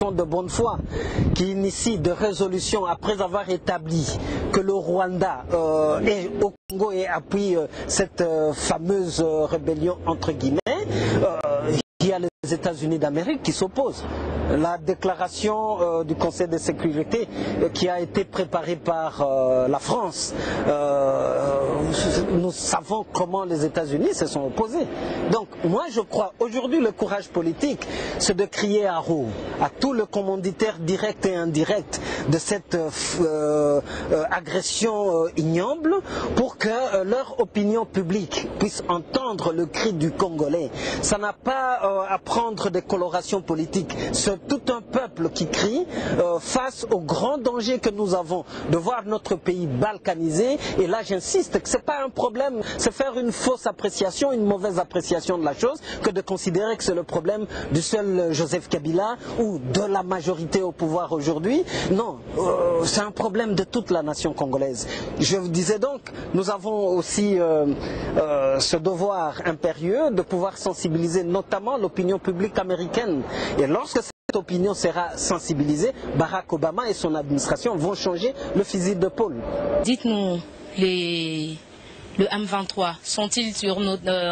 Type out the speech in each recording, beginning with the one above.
sont de bonne foi, qui initient des résolutions après avoir établi que le Rwanda est au Congo et appuie cette fameuse rébellion entre guillemets, il y a les États-Unis d'Amérique qui s'opposent. La déclaration du Conseil de sécurité qui a été préparée par la France, nous savons comment les États-Unis se sont opposés. Donc moi je crois, aujourd'hui le courage politique, c'est de crier à haut à tout le commanditaire direct et indirect de cette agression ignoble pour que leur opinion publique puisse entendre le cri du Congolais. Ça n'a pas à prendre des colorations politiques. C'est tout un peuple qui crie face au grand danger que nous avons de voir notre pays balkanisé. Et là j'insiste que ce n'est pas un problème, c'est faire une fausse appréciation, une mauvaise appréciation de la chose, que de considérer que c'est le problème du seul Joseph Kabila ou de la majorité au pouvoir aujourd'hui. Non, c'est un problème de toute la nation congolaise. Je vous disais donc, nous avons aussi ce devoir impérieux de pouvoir sensibiliser notamment l'opinion publique américaine. Et lorsque cette opinion sera sensibilisée, Barack Obama et son administration vont changer le fusil d'épaule. Dites-nous, le M23, sont-ils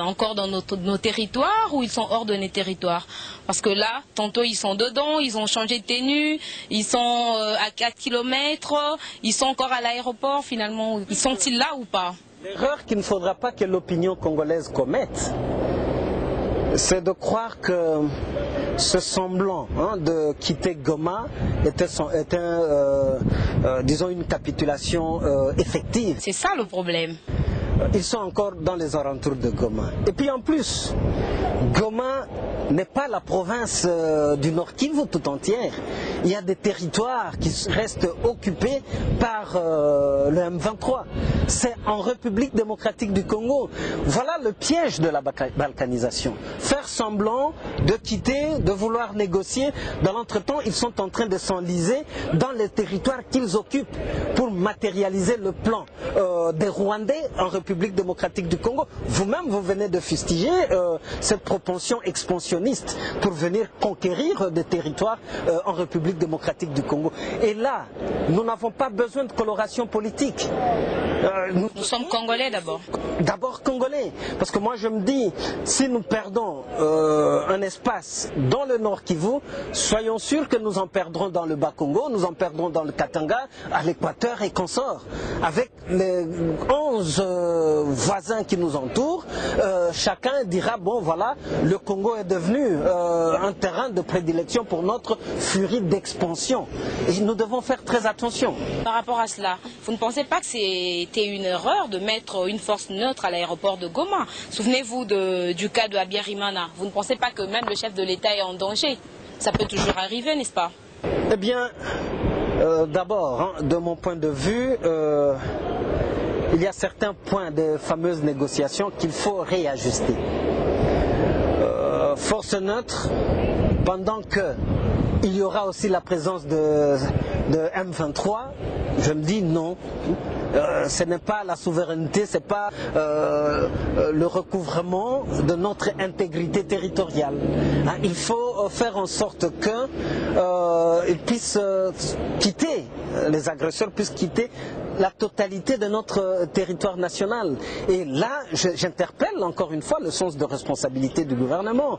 encore dans nos territoires ou ils sont hors de nos territoires? Parce que là, tantôt ils sont dedans, ils ont changé de tenue, ils sont à 4 km, ils sont encore à l'aéroport finalement. Sont-ils là ou pas? L'erreur qu'il ne faudra pas que l'opinion congolaise commette, c'est de croire que ce semblant de quitter Goma était disons, une capitulation effective. C'est ça le problème. Ils sont encore dans les alentours de Goma. Et puis en plus, Goma n'est pas la province du Nord Kivu tout entière. Il y a des territoires qui restent occupés par le M23. C'est en République démocratique du Congo. Voilà le piège de la balkanisation. Faire semblant de quitter, de vouloir négocier. Dans l'entretemps, ils sont en train de s'enliser dans les territoires qu'ils occupent pour matérialiser le plan des Rwandais en République démocratique du Congo. Vous-même, vous venez de fustiger cette propension expansionniste pour venir conquérir des territoires en République démocratique du Congo. Et là, nous n'avons pas besoin de coloration politique. Nous sommes Congolais d'abord. D'abord Congolais. Parce que moi je me dis, si nous perdons un espace dans le Nord Kivu, soyons sûrs que nous en perdrons dans le Bas-Congo, nous en perdrons dans le Katanga, à l'Équateur et consorts. Avec les 11 voisins qui nous entourent, chacun dira, bon voilà, le Congo est devenu un terrain de prédilection pour notre furie d'expansion. Et nous devons faire très attention. Par rapport à cela, vous ne pensez pas que c'était une erreur de mettre une force neutre à l'aéroport de Goma? Souvenez-vous du cas de Abiyarimana. Vous ne pensez pas que même le chef de l'État est en danger? Ça peut toujours arriver, n'est-ce pas? Eh bien, d'abord, de mon point de vue, il y a certains points de fameuses négociations qu'il faut réajuster. Force neutre, pendant qu'il y aura aussi la présence de M23, je me dis non. Ce n'est pas la souveraineté, ce n'est pas le recouvrement de notre intégrité territoriale. Il faut faire en sorte qu'ils puissent quitter, les agresseurs puissent quitter la totalité de notre territoire national. Et là, j'interpelle encore une fois le sens de responsabilité du gouvernement.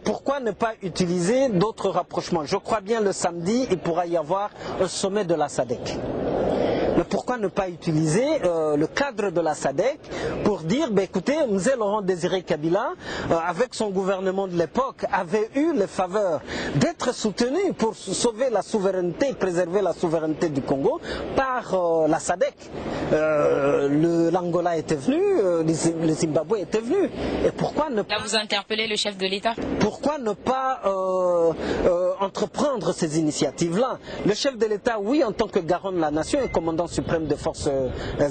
Pourquoi ne pas utiliser d'autres rapprochements? Je crois bien le samedi, il pourra y avoir un sommet de la SADC. Mais pourquoi ne pas utiliser le cadre de la SADC pour dire, écoutez, Mzee Laurent Désiré Kabila, avec son gouvernement de l'époque, avait eu les faveurs d'être soutenu pour sauver la souveraineté, préserver la souveraineté du Congo par la SADC. L'Angola était venu, le Zimbabwe était venu. Et pourquoi ne pas... Là, vous interpellez le chef de l'État. Pourquoi ne pas entreprendre ces initiatives-là? Le chef de l'État, oui, en tant que garant de la nation et commandant suprême des forces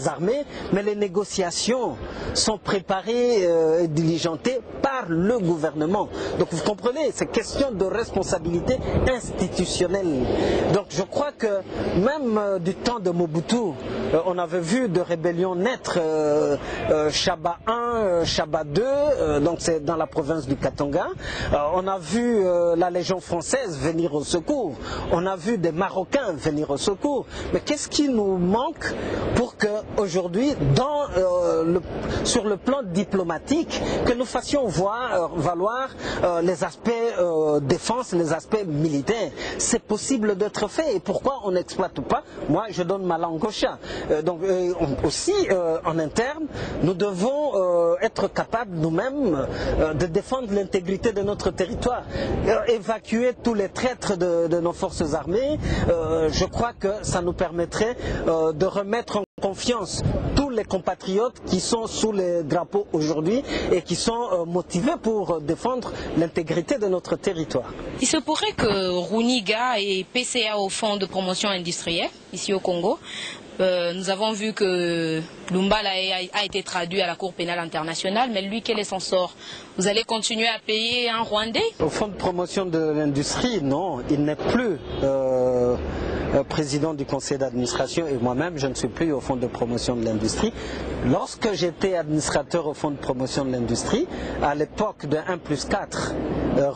armées, mais les négociations sont préparées et diligentées par le gouvernement. Donc vous comprenez, c'est question de responsabilité institutionnelle. Donc je crois que même du temps de Mobutu, on avait vu vu de rébellions naître, Chaba 1, Chaba 2, donc c'est dans la province du Katanga. On a vu la Légion française venir au secours. On a vu des Marocains venir au secours. Mais qu'est-ce qui nous manque pour qu'aujourd'hui, sur le plan diplomatique, que nous fassions valoir les aspects défense, les aspects militaires? C'est possible d'être fait. Et pourquoi on n'exploite pas? Moi, je donne ma langue au chat. Donc aussi, en interne, nous devons être capables nous-mêmes de défendre l'intégrité de notre territoire. Évacuer tous les traîtres de nos forces armées, je crois que ça nous permettrait de remettre en confiance tous les compatriotes qui sont sous les drapeaux aujourd'hui et qui sont motivés pour défendre l'intégrité de notre territoire. Il se pourrait que Runiga et PCA au Fonds de promotion industrielle, ici au Congo, nous avons vu que Lumbala a été traduit à la Cour pénale internationale, mais lui, quel est son sort? Vous allez continuer à payer un Rwandais? Au Fonds de promotion de l'industrie, non, il n'est plus président du conseil d'administration et moi-même, je ne suis plus au Fonds de promotion de l'industrie. Lorsque j'étais administrateur au Fonds de promotion de l'industrie, à l'époque de 1+4,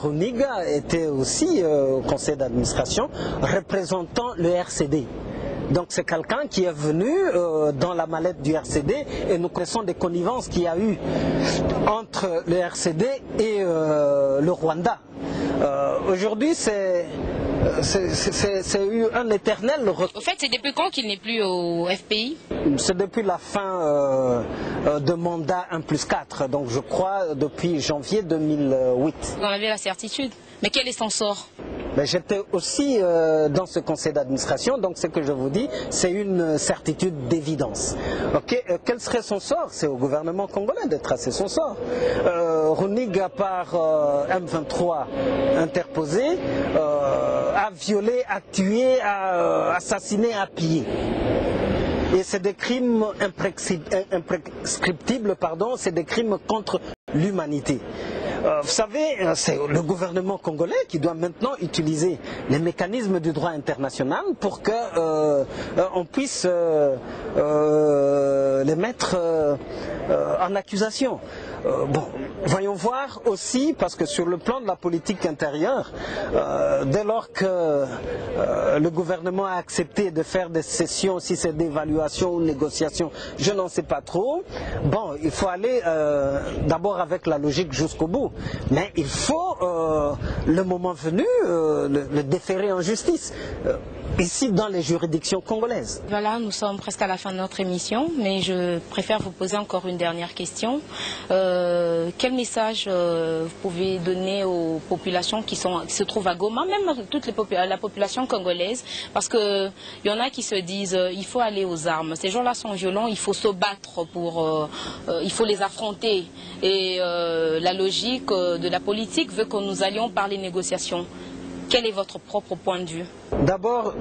Runiga était aussi au conseil d'administration représentant le RCD. Donc c'est quelqu'un qui est venu dans la mallette du RCD et nous connaissons des connivences qu'il y a eu entre le RCD et le Rwanda. Aujourd'hui c'est eu un éternel recours. Au fait, c'est depuis quand qu'il n'est plus au FPI? C'est depuis la fin de mandat 1+4, donc je crois depuis janvier 2008. On avait la certitude. Mais quel est son sort? J'étais aussi dans ce conseil d'administration, donc ce que je vous dis, c'est une certitude d'évidence. Quel serait son sort? C'est au gouvernement congolais de tracer son sort. Runiga par M23 interposé, a violé, a tué, a assassiné, a pillé. Et c'est des crimes imprescriptibles, c'est des crimes contre l'humanité. Vous savez, c'est le gouvernement congolais qui doit maintenant utiliser les mécanismes du droit international pour qu'on puisse les mettre en accusation. Voyons voir aussi, parce que sur le plan de la politique intérieure, dès lors que le gouvernement a accepté de faire des sessions, si c'est d'évaluation ou négociation, je n'en sais pas trop. Il faut aller d'abord avec la logique jusqu'au bout. Mais il faut, le moment venu, le déférer en justice. Ici dans les juridictions congolaises. Voilà, nous sommes presque à la fin de notre émission, mais je préfère vous poser encore une dernière question. Quel message vous pouvez donner aux populations qui se trouvent à Goma, même toute la population congolaise, parce qu'il y en a qui se disent il faut aller aux armes, ces gens-là sont violents, il faut se battre, il faut les affronter. Et la logique de la politique veut que nous allions par les négociations. Quel est votre propre point de vue? D'abord,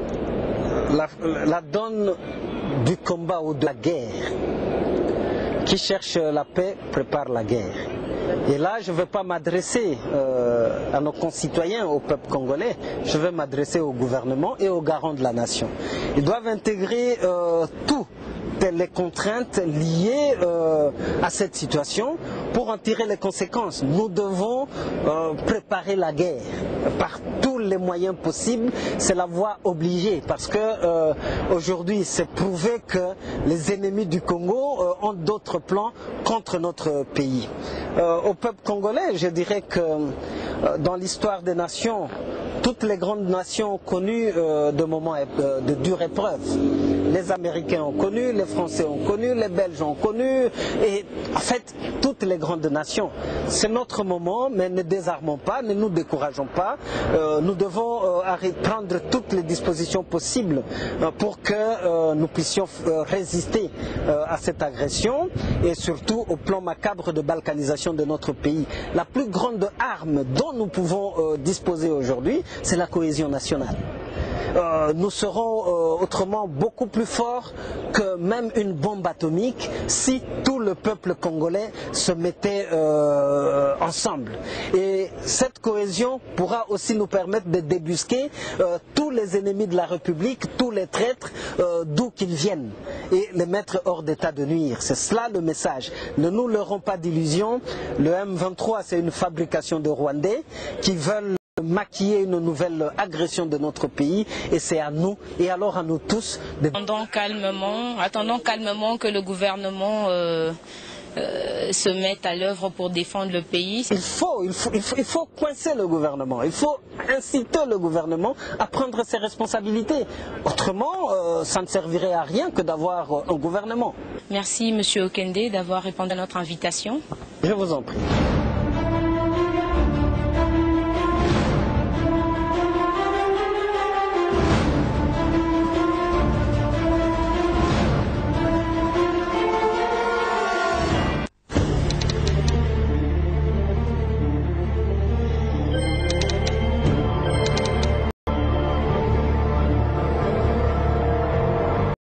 la donne du combat ou de la guerre. Qui cherche la paix prépare la guerre. Et là, je ne vais pas m'adresser à nos concitoyens, au peuple congolais, je vais m'adresser au gouvernement et aux garants de la nation. Ils doivent intégrer toutes les contraintes liées à cette situation pour en tirer les conséquences. Nous devons préparer la guerre par tous les moyens possibles. C'est la voie obligée parce que aujourd'hui c'est prouvé que les ennemis du Congo ont d'autres plans contre notre pays. Au peuple congolais, je dirais que dans l'histoire des nations, toutes les grandes nations ont connu de moments de dure épreuve. Les Américains ont connu, les Français ont connu, les Belges ont connu, et en fait, toutes les grandes nations. C'est notre moment, mais ne désarmons pas, ne nous décourageons pas. Nous devons prendre toutes les dispositions possibles pour que nous puissions résister à cette agression et surtout au plan macabre de balkanisation de notre pays. La plus grande arme dont nous pouvons disposer aujourd'hui, c'est la cohésion nationale. nous serons autrement beaucoup plus forts que même une bombe atomique si tout le peuple congolais se mettait ensemble. Et cette cohésion pourra aussi nous permettre de débusquer tous les ennemis de la République, tous les traîtres, d'où qu'ils viennent, et les mettre hors d'état de nuire. C'est cela le message. Ne nous leurrons pas d'illusions. Le M23, c'est une fabrication de Rwandais qui veulent maquiller une nouvelle agression de notre pays, et c'est à nous, et alors à nous tous de... Attendons calmement que le gouvernement se mette à l'œuvre pour défendre le pays. Il faut coincer le gouvernement, il faut inciter le gouvernement à prendre ses responsabilités. Autrement, ça ne servirait à rien que d'avoir un gouvernement. Merci Monsieur Okende d'avoir répondu à notre invitation. Je vous en prie.